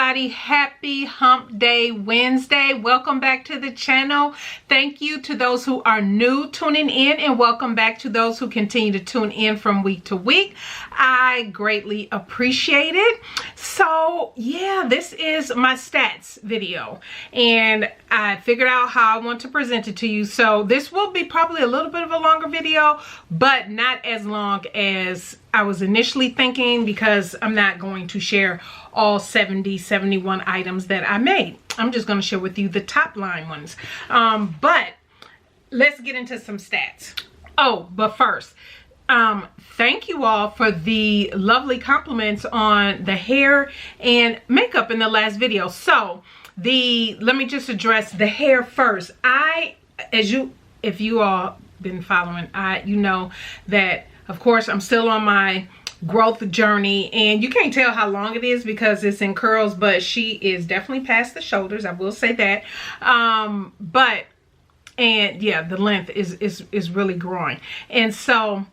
everybody. Happy Hump Day Wednesday. Welcome back to the channel. Thank you to those who are new tuning in, and welcome back to those who continue to tune in from week to week. I greatly appreciate it. So yeah, this is my stats video, and I figured out how I want to present it to you. So this will be probably a little bit of a longer video, but not as long as I was initially thinking, because I'm not going to share all 71 items that I made. I'm just going to share with you the top line ones. But let's get into some stats. Oh, but first, thank you all for the lovely compliments on the hair and makeup in the last video. So let me just address the hair first. If you all been following, you know that of course I'm still on my growth journey, and you can't tell how long it is because it's in curls, but she is definitely past the shoulders, I will say that. And yeah, the length is really growing. And so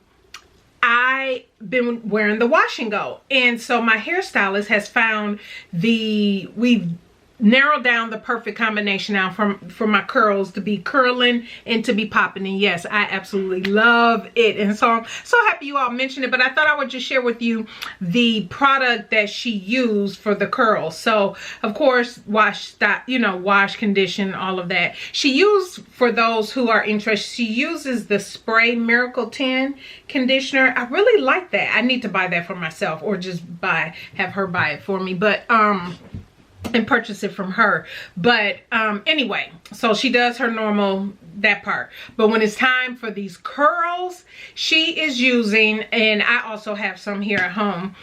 I've been wearing the wash and go, and so my hairstylist has found we've narrowed down the perfect combination now for my curls to be curling and to be popping. And yes, I absolutely love it, and so I'm so happy you all mentioned it. But I thought I would just share with you the product that she used for the curls. So of course, wash, condition, all of that. She used, for those who are interested, she uses the spray Miracle 10 conditioner. I really like that. I need to buy that for myself, or just have her buy it for me, but and purchase it from her. But anyway, so she does her normal, that part. But when it's time for these curls, she is using, and I also have some here at home,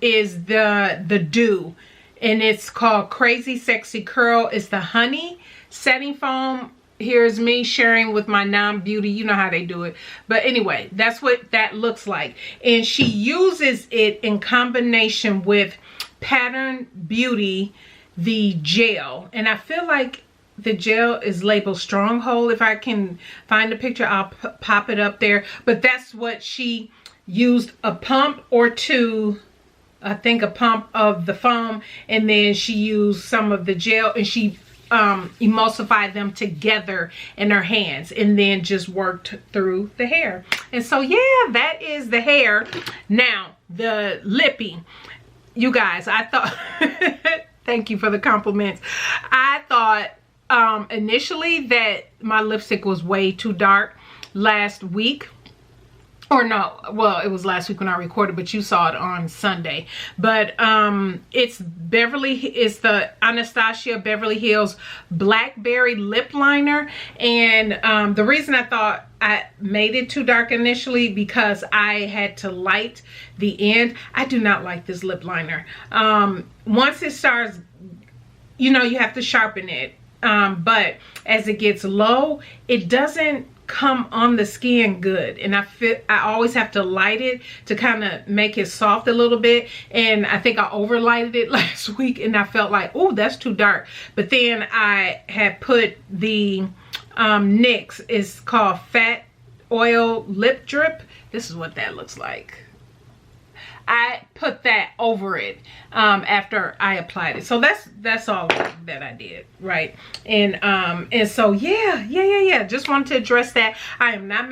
is the Dew, and it's called Crazy Sexy Curl. It's the honey setting foam. Here's me sharing with my non-beauty, you know how they do it. But anyway, that's what that looks like. And she uses it in combination with Pattern Beauty, the gel, and I feel like the gel is labeled Stronghold. If I can find a picture, I'll pop it up there. But that's what she used, a pump or two, I think a pump of the foam, and then she used some of the gel, and she emulsified them together in her hands, and then just worked through the hair. And so yeah, that is the hair. Now the lippy. You guys, I thought, thank you for the compliments. I thought initially that my lipstick was way too dark last week. Or no, well, it was last week when I recorded, but you saw it on Sunday. But it's the Anastasia Beverly Hills Blackberry Lip Liner. And the reason I thought I made it too dark initially, because I had to light the end. I do not like this lip liner. Once it starts, you have to sharpen it. But as it gets low, it doesn't come on the skin good, and I always have to light it to kind of make it soft a little bit. And I think I over lighted it last week, and I felt like, oh, that's too dark. But then I had put the NYX, it's called Fat Oil Lip Drip. This is what that looks like. I put that over it after I applied it. So that's all that I did, right? And so yeah. Just wanted to address that. I am not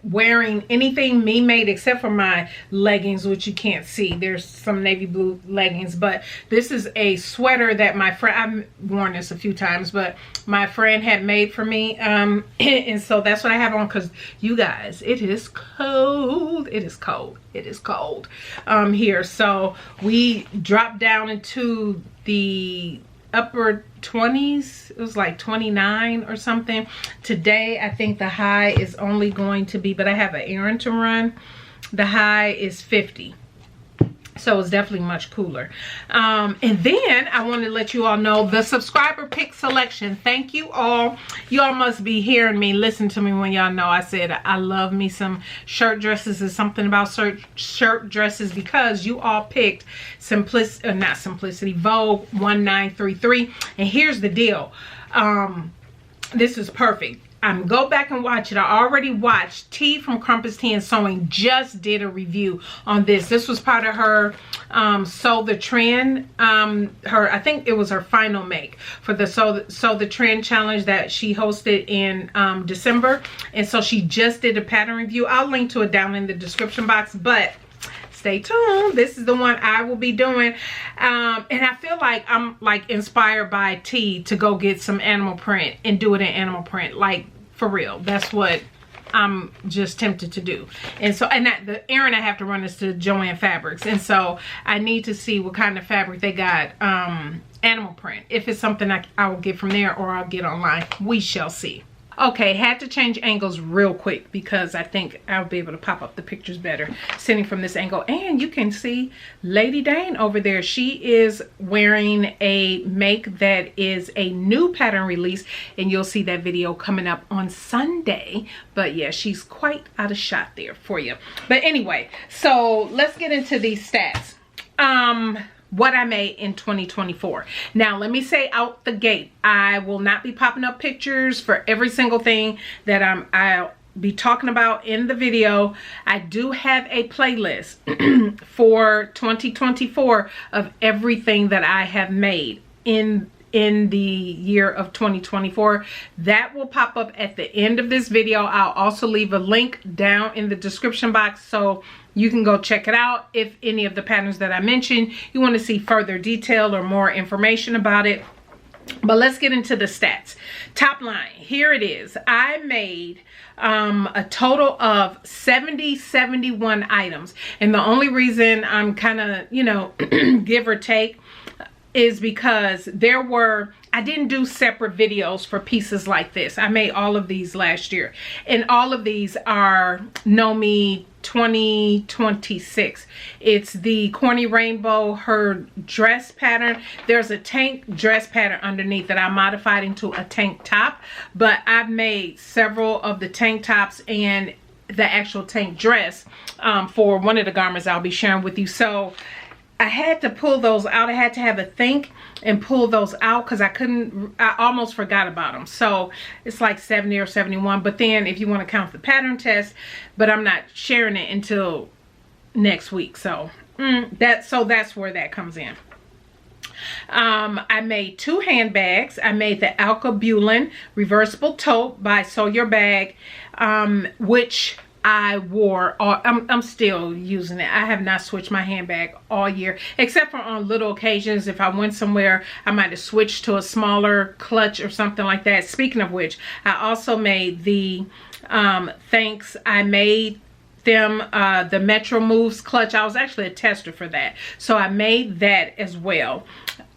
wearing anything me made except for my leggings, which you can't see. There's some navy blue leggings, but this is a sweater that my friend, I've worn this a few times, but my friend had made for me. And so that's what I have on, because you guys, it is cold. It is cold. It is cold here. So we dropped down into the upper 20s. It was like 29 or something. Today I think the high is only going to be, but I have an errand to run, the high is 50. So it's definitely much cooler. And then I want to let you all know the subscriber pick selection. Thank you all. You all must be hearing me, listen to me when y'all know I said I love me some shirt dresses. There's something about shirt dresses, because you all picked Vogue 1933. And here's the deal. This is perfect. go back and watch it. I already watched T from Crumpets Tea and Sewing just did a review on this. This was part of her Sew the Trend, I think it was her final make for the Sew the Trend challenge that she hosted in December. And so she just did a pattern review. I'll link to it down in the description box, but stay tuned. This is the one I will be doing. And I feel like I'm like inspired by T to go get some animal print and do it in animal print. Like, for real. That's what I'm just tempted to do. And so, and the errand I have to run is to Joann Fabrics. And so I need to see what kind of fabric they got animal print. If it's something I will get from there or I'll get online. We shall see. Okay, had to change angles real quick because I think I'll be able to pop up the pictures better sitting from this angle. And you can see Lady Dane over there. She is wearing a make that is a new pattern release, and you'll see that video coming up on Sunday. But yeah, she's quite out of shot there for you. But anyway, so let's get into these stats. What I made in 2024. Now, let me say out the gate, I will not be popping up pictures for every single thing that I'll be talking about in the video. I do have a playlist for 2024 of everything that I have made in the year of 2024. That will pop up at the end of this video. I'll also leave a link down in the description box so you can go check it out if any of the patterns that I mentioned you want to see further detail or more information about it. But let's get into the stats. Top line, here it is. I made a total of 71 items, and the only reason I'm kind of, you know, give or take is because I didn't do separate videos for pieces like this. I made all of these last year, and all of these are Know Me 2026. It's the Corny Rainbow, her dress pattern. There's a tank dress pattern underneath that I modified into a tank top, but I've made several of the tank tops and the actual tank dress for one of the garments I'll be sharing with you. So I had to pull those out. I had to have a think and pull those out because I almost forgot about them. So it's like 70 or 71. But then if you want to count the pattern test, but I'm not sharing it until next week. So that's where that comes in. I made 2 handbags. I made the Alka-Bulin reversible tote by Sew Your Bag, which I wore, I'm still using it. I have not switched my handbag all year, except for on little occasions. If I went somewhere, I might have switched to a smaller clutch or something like that. Speaking of which, I also made the thanks. I made them the Metro Moves clutch. I was actually a tester for that, so I made that as well.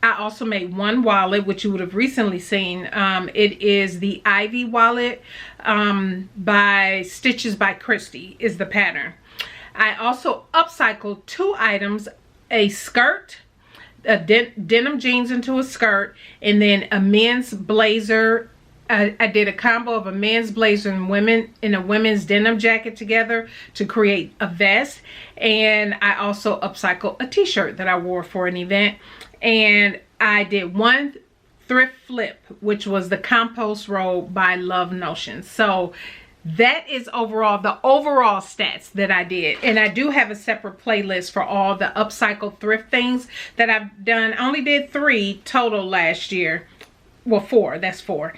I also made one wallet, which you would have recently seen. It is the Ivy wallet by Stitches by Christy is the pattern. I also upcycled 2 items, a skirt, a denim jeans into a skirt, and then a men's blazer. I did a combo of a men's blazer and a women's denim jacket together to create a vest. And I also upcycled a t-shirt that I wore for an event. And I did one thrift flip, which was the compost robe by Love Notion. So that is overall the overall stats that I did. And I do have a separate playlist for all the upcycled thrift things that I've done. I only did 3 total last year. Well, 4, that's 4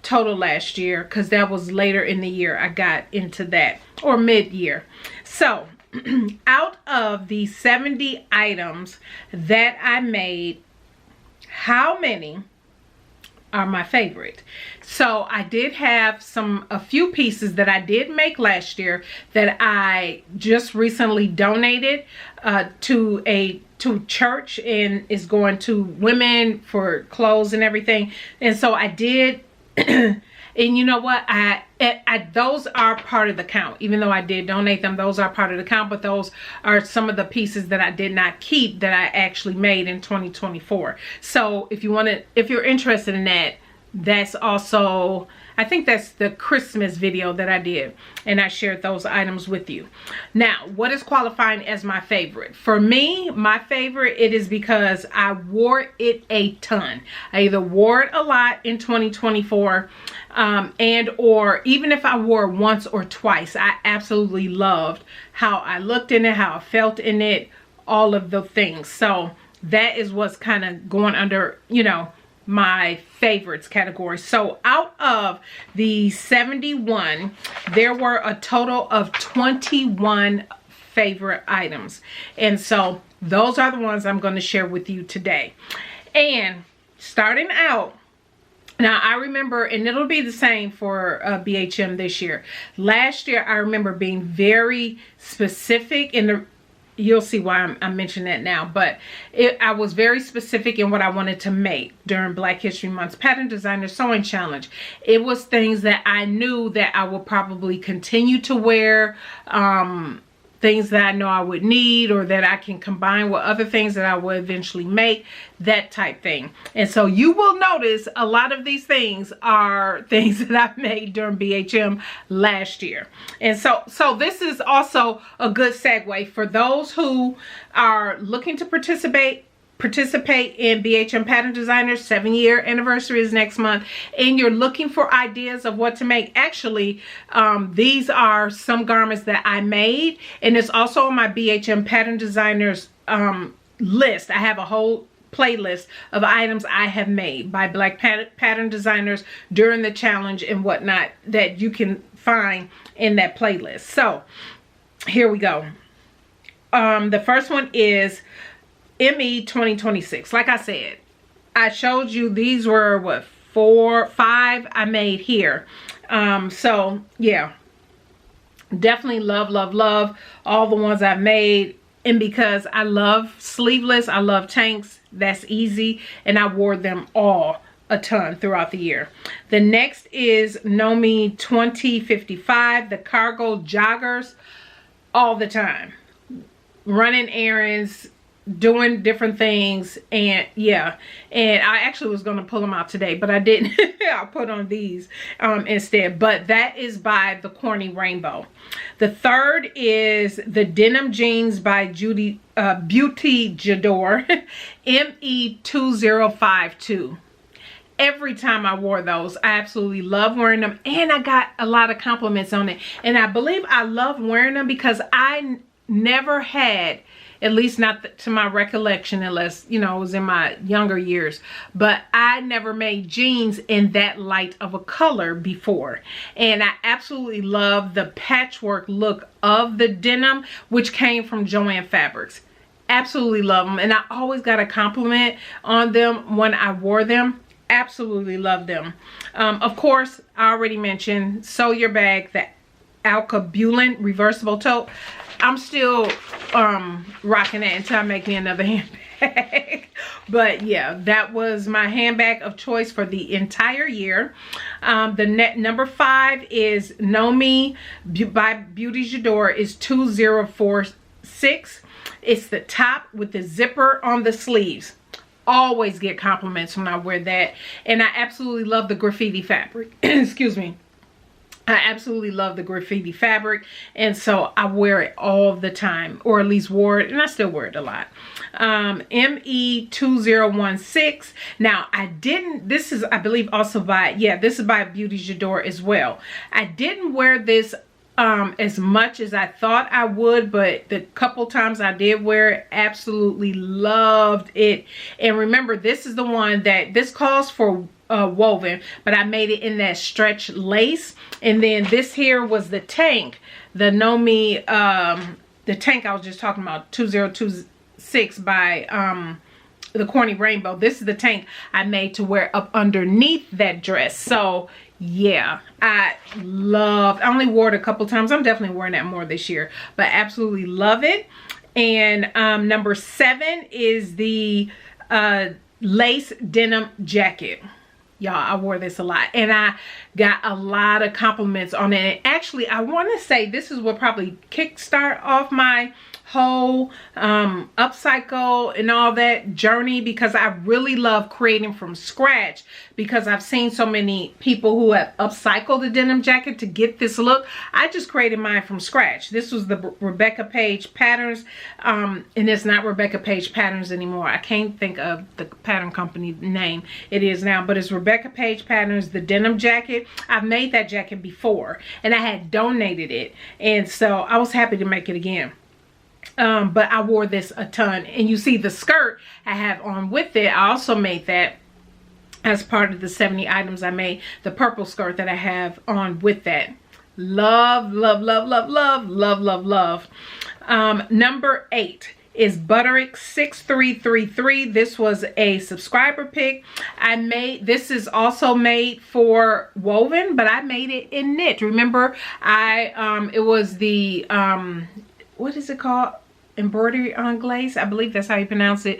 total last year, because that was later in the year I got into that, or mid-year. So out of the 70 items that I made, how many are my favorite? So I did have a few pieces that I did make last year that I just recently donated to church, and is going to women for clothes and everything. And so I did and you know what, I those are part of the count. Even though I did donate them, those are part of the count, but those are some of the pieces that I did not keep that I actually made in 2024. So if you're interested in that, that's also, I think that's the Christmas video that I did, and I shared those items with you. Now, what is qualifying as my favorite? For me, my favorite, it is because I wore it a ton. I either wore it a lot in 2024, and or even if I wore it once or twice, I absolutely loved how I looked in it, how I felt in it, all of the things. So that is what's kind of going under, you know, my favorites category. So out of the 71, there were a total of 21 favorite items. And so those are the ones I'm going to share with you today. And starting out, now I remember, and it'll be the same for BHM this year. Last year, I remember being very specific in the, you'll see why I'm mentioning that now, but I was very specific in what I wanted to make during Black History Month's Pattern Designer Sewing Challenge. It was things that I knew that I would probably continue to wear, things that I know I would need, or that I can combine with other things that I will eventually make, that type thing. And so you will notice a lot of these things are things that I made during BHM last year. And so this is also a good segue for those who are looking to participate in BHM Pattern Designer's 7-year anniversary is next month, and you're looking for ideas of what to make. Actually, these are some garments that I made, and it's also on my BHM Pattern Designer's list. I have a whole playlist of items I have made by Black pattern designers during the challenge and whatnot that you can find in that playlist. So here we go. The first one is ME 2026. Like I said, I showed you these were what, 4, 5 I made here. So yeah, definitely love all the ones I've made. And because I love sleeveless, I love tanks, that's easy, and I wore them all a ton throughout the year. The next is Nomi 2055, the cargo joggers, all the time, running errands, doing different things. And yeah, and I actually was going to pull them out today, but I didn't. I put on these instead. But that is by the Corny Rainbow. The third is the denim jeans by Beauty Jador ME2052. Every time I wore those, I absolutely love wearing them, and I got a lot of compliments on it. And I believe I love wearing them because I never had, at least not to my recollection, unless, you know, it was in my younger years, but I never made jeans in that light of a color before. And I absolutely love the patchwork look of the denim, which came from Joann Fabrics. Absolutely love them, and I always got a compliment on them when I wore them. Absolutely love them. Of course, I already mentioned Sew Your Bag, the Alcabulin reversible tote. I'm still rocking that until I make me another handbag. But yeah, that was my handbag of choice for the entire year. The number 5 is Nomi by Beauty Jador is 2046. It's the top with the zipper on the sleeves. Always get compliments when I wear that. And I absolutely love the graffiti fabric. Excuse me. I absolutely love the graffiti fabric, and so I wear it all the time, or at least wore it, and I still wear it a lot. ME2016. Now, I didn't, this is, I believe, also by, yeah, this is by Beauty Jador as well. I didn't wear this as much as I thought I would, but the couple times I did wear it, absolutely loved it. And remember, this is the one that, this calls for woven, but I made it in that stretch lace. And then this here was the tank, the Nomi, the tank I was just talking about, 2026 by the Corny Rainbow. This is the tank I made to wear up underneath that dress. So yeah, I only wore it a couple times. I'm definitely wearing that more this year, but absolutely love it. And number 7 is the lace denim jacket. Y'all, I wore this a lot, and I got a lot of compliments on it. And actually, I want to say this is what probably kickstart off my whole upcycle and all that journey, because I really love creating from scratch, because I've seen so many people who have upcycled the denim jacket to get this look. I just created mine from scratch. This was the Rebecca Page Patterns, and it's not Rebecca Page Patterns anymore. I can't think of the pattern company name it is now, but it's Rebecca Page Patterns, the denim jacket. I've made that jacket before and I had donated it, and so I was happy to make it again. But I wore this a ton, and you see the skirt I have on with it. I also made that as part of the 70 items I made, the purple skirt that I have on with that. Love, love, love, love, love, love, love, love. Number 8 is Butterick 6333. This was a subscriber pick. I made, this is also made for woven, but I made it in knit. Remember, it was the what is it called? Embroidery on glaze, I believe that's how you pronounce it,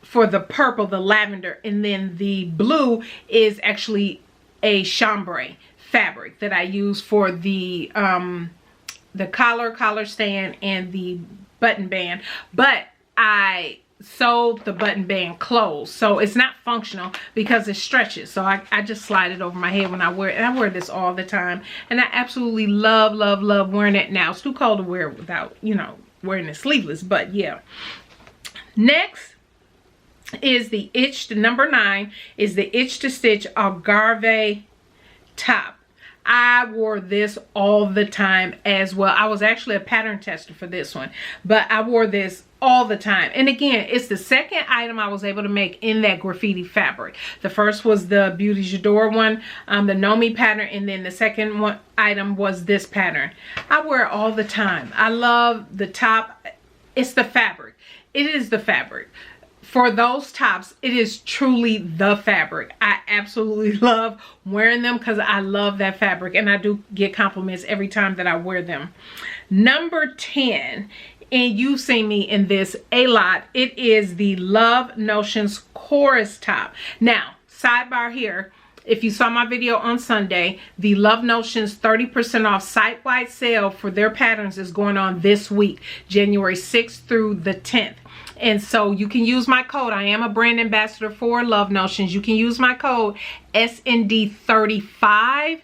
for the purple, the lavender, and then the blue is actually a chambray fabric that I use for the collar stand and the button band, but I sewed the button band closed, so it's not functional because it stretches, so I just slide it over my head when I wear it, and I wear this all the time, and I absolutely love, love, love wearing it. Now it's too cold to wear without, you know, wearing it sleeveless, but yeah. Next is the Itch, number 9 is the Itch to Stitch Algarve top. I wore this all the time as well. I was actually a pattern tester for this one, but I wore this all the time. And again, it's the second item I was able to make in that graffiti fabric. The first was the Beauty J'adore one, the Nomi pattern, and then the second one item was this pattern. I wear it all the time. I love the top. It's the fabric. It is the fabric. For those tops, it is truly the fabric. I absolutely love wearing them because I love that fabric, and I do get compliments every time that I wear them. Number 10, and you've seen me in this a lot, it is the Love Notions Chorus top. Now, sidebar here, if you saw my video on Sunday, the Love Notions 30% off site-wide sale for their patterns is going on this week, January 6th through the 10th. And so you can use my code. I am a brand ambassador for Love Notions. You can use my code SND35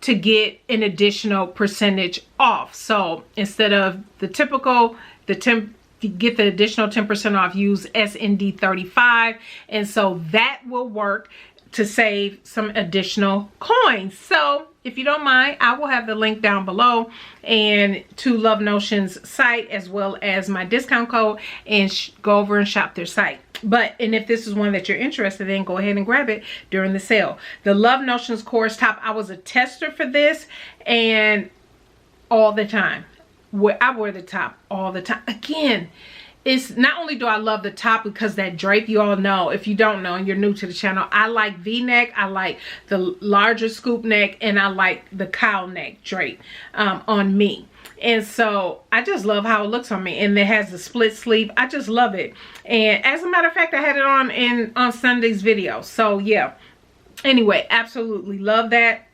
to get an additional percentage off. So instead of the typical, to get the additional 10% off, use SND35. And so that will work to save some additional coins. So if you don't mind, I will have the link down below and to Love Notions site as well as my discount code, and go over and shop their site. And if this is one that you're interested in, go ahead and grab it during the sale. The Love Notions Chorus top, I was a tester for this, and all the time. I wear the top all the time. Again, it's not only do I love the top because that drape, you all know, if you don't know and you're new to the channel, I like V-neck, I like the larger scoop neck, and I like the cowl neck drape on me. And so I just love how it looks on me, and it has the split sleeve. I just love it. And as a matter of fact, I had it on Sunday's video. So yeah, anyway, absolutely love that.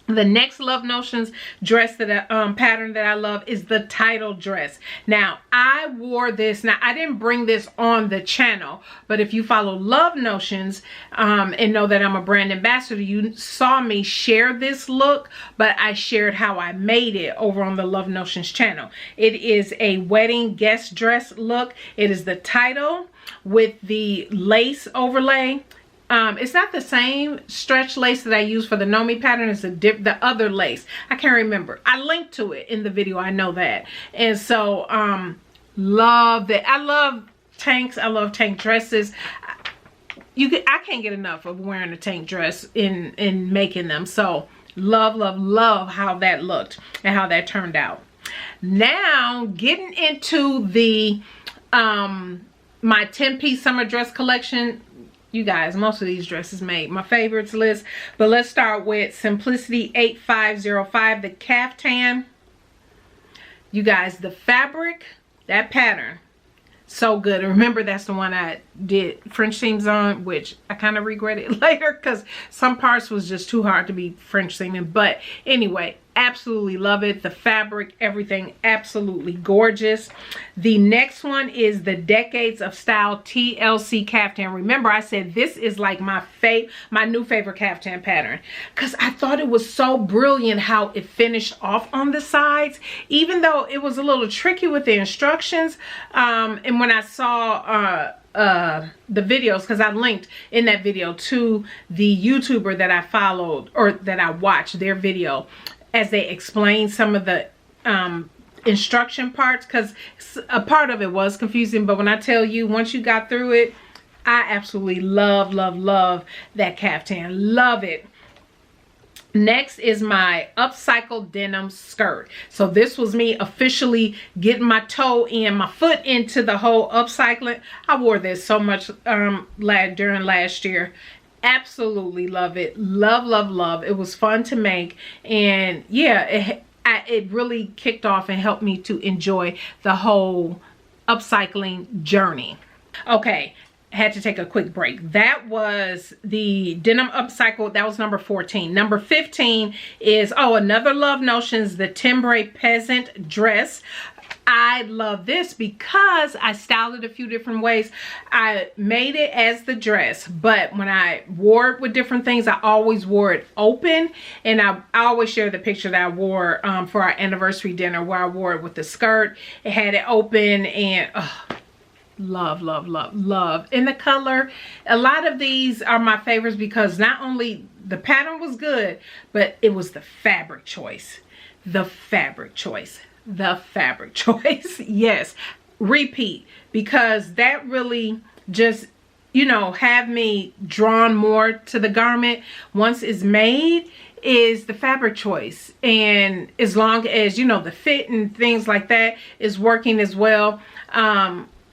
The next Love Notions dress that pattern that I love is the title dress. Now, I wore this. Now, I didn't bring this on the channel, but if you follow Love Notions and know that I'm a brand ambassador, you saw me share this look, but I shared how I made it over on the Love Notions channel. It is a wedding guest dress look. It is the title with the lace overlay. It's not the same stretch lace that I use for the Nomi pattern. It's the other lace. I can't remember. I linked to it in the video. I know that. And so, love that. I love tanks. I love tank dresses. I can't get enough of wearing a tank dress in making them. So, love, love, love how that looked and how that turned out. Now, getting into the my 10-piece summer dress collection. You guys, most of these dresses made my favorites list, but let's start with Simplicity 8505, the caftan. You guys, the fabric, that pattern, so good. And remember, that's the one I did French seams on, which I kind of regretted later because some parts was just too hard to be French seaming. But anyway, absolutely love it. The fabric, everything, absolutely gorgeous. The next one is the Decades of Style TLC caftan. Remember, I said this is like my new favorite caftan pattern because I thought it was so brilliant how it finished off on the sides, even though it was a little tricky with the instructions. And when I saw the videos, because I linked in that video to the YouTuber that I followed, or that I watched their video as they explained some of the instruction parts, because a part of it was confusing. But when I tell you, once you got through it, I absolutely love that caftan. Love it. Next is my upcycled denim skirt. So this was me officially getting my foot into the whole upcycling. I wore this so much during last year. Absolutely love it. Love. It was fun to make, and yeah, it really kicked off and helped me to enjoy the whole upcycling journey. Okay, had to take a quick break. That was the denim upcycle. That was number 14. Number 15 is another Love Notions, the Timbre Peasant dress. I love this because I styled it a few different ways. I made it as the dress, but when I wore it with different things, I always wore it open. And I always share the picture that I wore for our anniversary dinner, where I wore it with the skirt. It had it open, and love. And the color, a lot of these are my favorites because not only the pattern was good, but it was the fabric choice. Yes, repeat, because that really just, have me drawn more to the garment once it's made, is the fabric choice. And as long as the fit and things like that is working as well,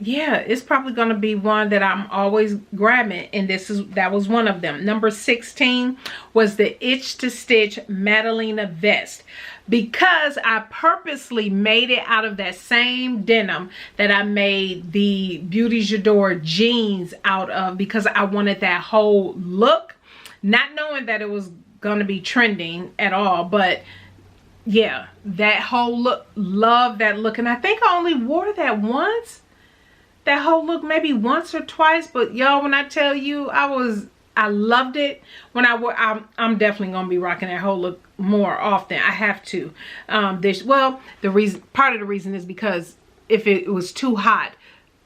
yeah, it's probably going to be one that I'm always grabbing, and that was one of them. Number 16 was the Itch to Stitch Madalena vest, because I purposely made it out of that same denim that I made the Beauty J'adore jeans out of, because I wanted that whole look, not knowing that it was going to be trending at all. But yeah, that whole look, love that look. And I think I only wore that once. That whole look maybe once or twice, but y'all, when I tell you, I loved it. When I'm definitely gonna be rocking that whole look more often. I have to. Part of the reason is because if it was too hot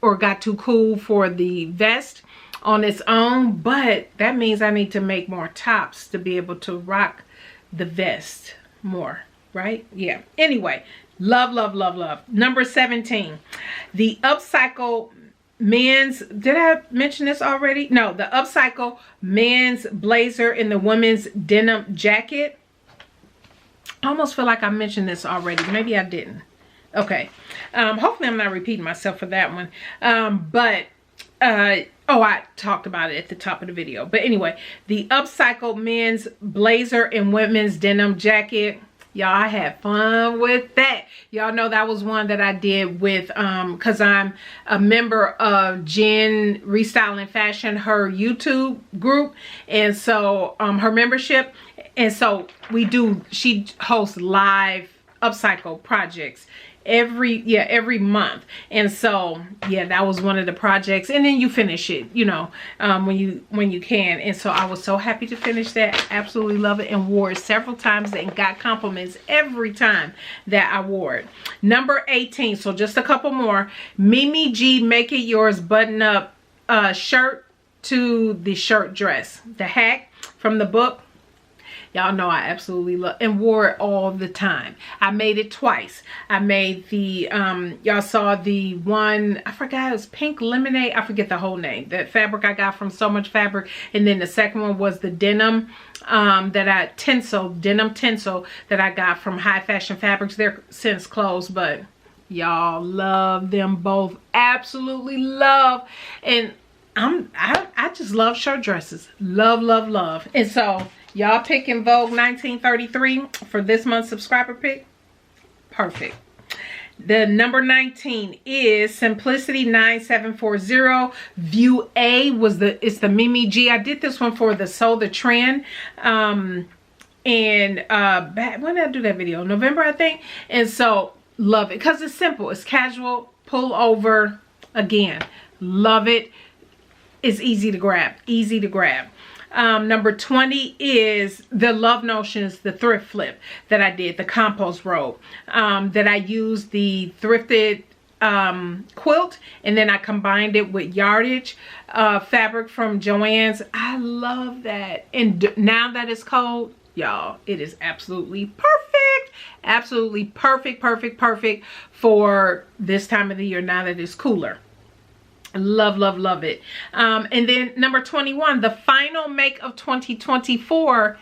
or got too cool for the vest on its own, but that means I need to make more tops to be able to rock the vest more, right? Yeah. Anyway. Love. Number 17, the upcycle men's, did I mention this already? No, the upcycle men's blazer in the women's denim jacket. I almost feel like I mentioned this already. Maybe I didn't. Okay. Hopefully I'm not repeating myself for that one. I talked about it at the top of the video. But anyway, the upcycle men's blazer and women's denim jacket. Y'all, I had fun with that. Y'all know that was one that I did with, because I'm a member of Jen Restyling Fashion, her YouTube group. And so, her membership. And so she hosts live upcycle projects every month. And so yeah, that was one of the projects, and then you finish it when you can. And so I was so happy to finish that. Absolutely love it, and wore it several times and got compliments every time that I wore it. Number 18, so just a couple more. Mimi G Make It Yours button up shirt to the shirt dress, the hack from the book. Y'all know I absolutely love and wore it all the time. I made it twice. I made the, y'all saw the one, I forgot, it was pink lemonade. I forget the whole name. That fabric I got from So Much Fabric. And then the second one was the denim, denim tinsel that I got from High Fashion Fabrics. They're since closed, but y'all, love them both. Absolutely love. And I just love shirt dresses. Love. And so, y'all picking Vogue 1933 for this month's subscriber pick? Perfect. The number 19 is Simplicity 9740. View A was it's the Mimi G. I did this one for the the Trend. When did I do that video? November, I think. And so love it because it's simple. It's casual. Pull over. Again, love it. It's easy to grab. Easy to grab. Number 20 is the Love Notions, the thrift flip that I did, the compost robe, that I used the thrifted quilt, and then I combined it with yardage fabric from Joann's. I love that. And now that it's cold, y'all, it is absolutely perfect. Absolutely perfect, perfect, perfect for this time of the year now that it's cooler. Love, love, love it. And then number 21, the final make of 2024,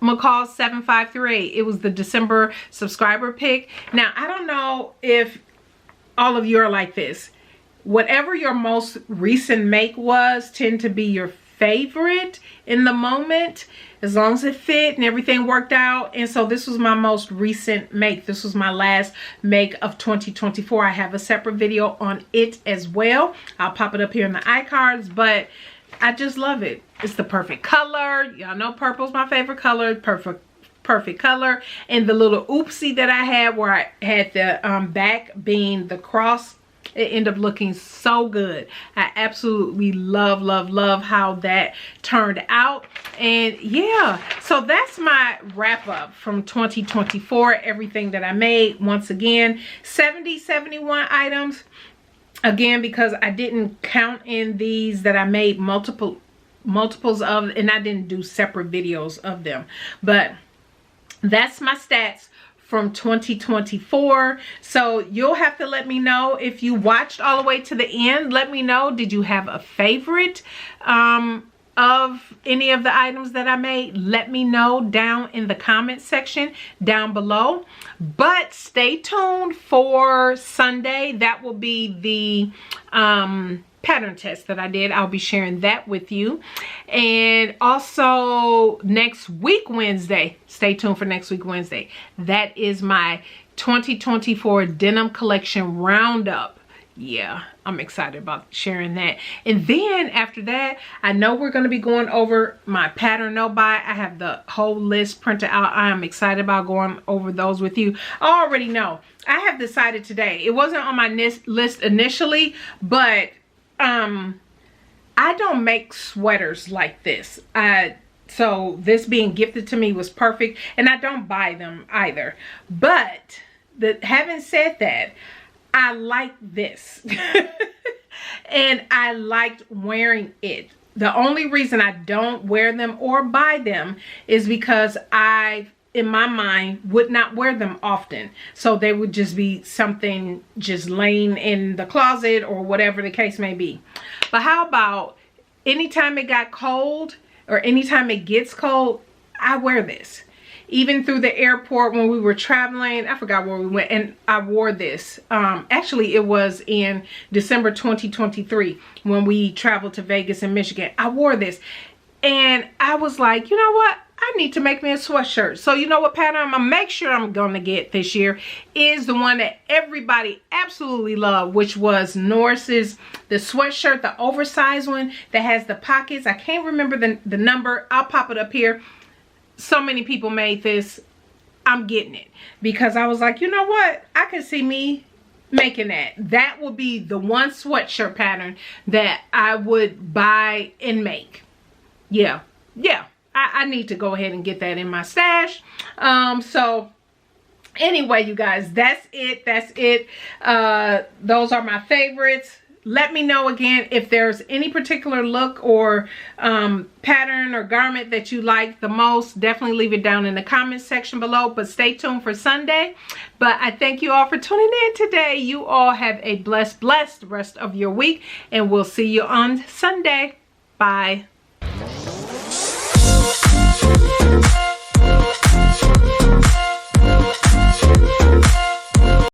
McCall 753. It was the December subscriber pick. Now, I don't know if all of you are like this. Whatever your most recent make was tend to be your favorite in the moment, as long as it fit and everything worked out. And so this was my most recent make. This was my last make of 2024. I have a separate video on it as well. I'll pop it up here in the iCards, but I just love it. It's the perfect color. Y'all know purple's my favorite color. Perfect color. And the little oopsie that I had where I had the back being the cross, it ended up looking so good. I absolutely love, love, love how that turned out. And yeah, so that's my wrap up from 2024. Everything that I made. Once again, 71 items. Again, because I didn't count in these that I made multiples of, and I didn't do separate videos of them. But that's my stats from 2024. So you'll have to let me know if you watched all the way to the end. Let me know, did you have a favorite of any of the items that I made? Let me know down in the comment section down below. But stay tuned for Sunday. That will be the pattern test that I did. I'll be sharing that with you. And also next week Wednesday, stay tuned for next week Wednesday. That is my 2024 denim collection roundup. Yeah, I'm excited about sharing that. And then after that, I know we're going to be going over my pattern no buy. I have the whole list printed out. I am excited about going over those with you. I already know. I have decided today. It wasn't on my list initially, but I don't make sweaters like this. So this being gifted to me was perfect, and I don't buy them either. But having said that, I like this and I liked wearing it. The only reason I don't wear them or buy them is because I, in my mind, would not wear them often. So they would just be something just laying in the closet or whatever the case may be. But how about anytime it got cold or anytime it gets cold, I wear this. Even through the airport when we were traveling, I forgot where we went, and I wore this. Actually, it was in December 2023 when we traveled to Vegas and Michigan. I wore this and I was like, you know what? I need to make me a sweatshirt. So you know what pattern I'm gonna make sure I'm gonna get this year is the one that everybody absolutely loved, which was Norris's, the sweatshirt, the oversized one that has the pockets. I can't remember the number. I'll pop it up here. So many people made this. I'm getting it because I was like, you know what? I can see me making that. That would be the one sweatshirt pattern that I would buy and make. Yeah. I need to go ahead and get that in my stash. So anyway, you guys, that's it. Those are my favorites. Let me know again if there's any particular look or pattern or garment that you like the most. Definitely leave it down in the comment section below. But stay tuned for Sunday. But I thank you all for tuning in today. You all have a blessed rest of your week. And we'll see you on Sunday. Bye.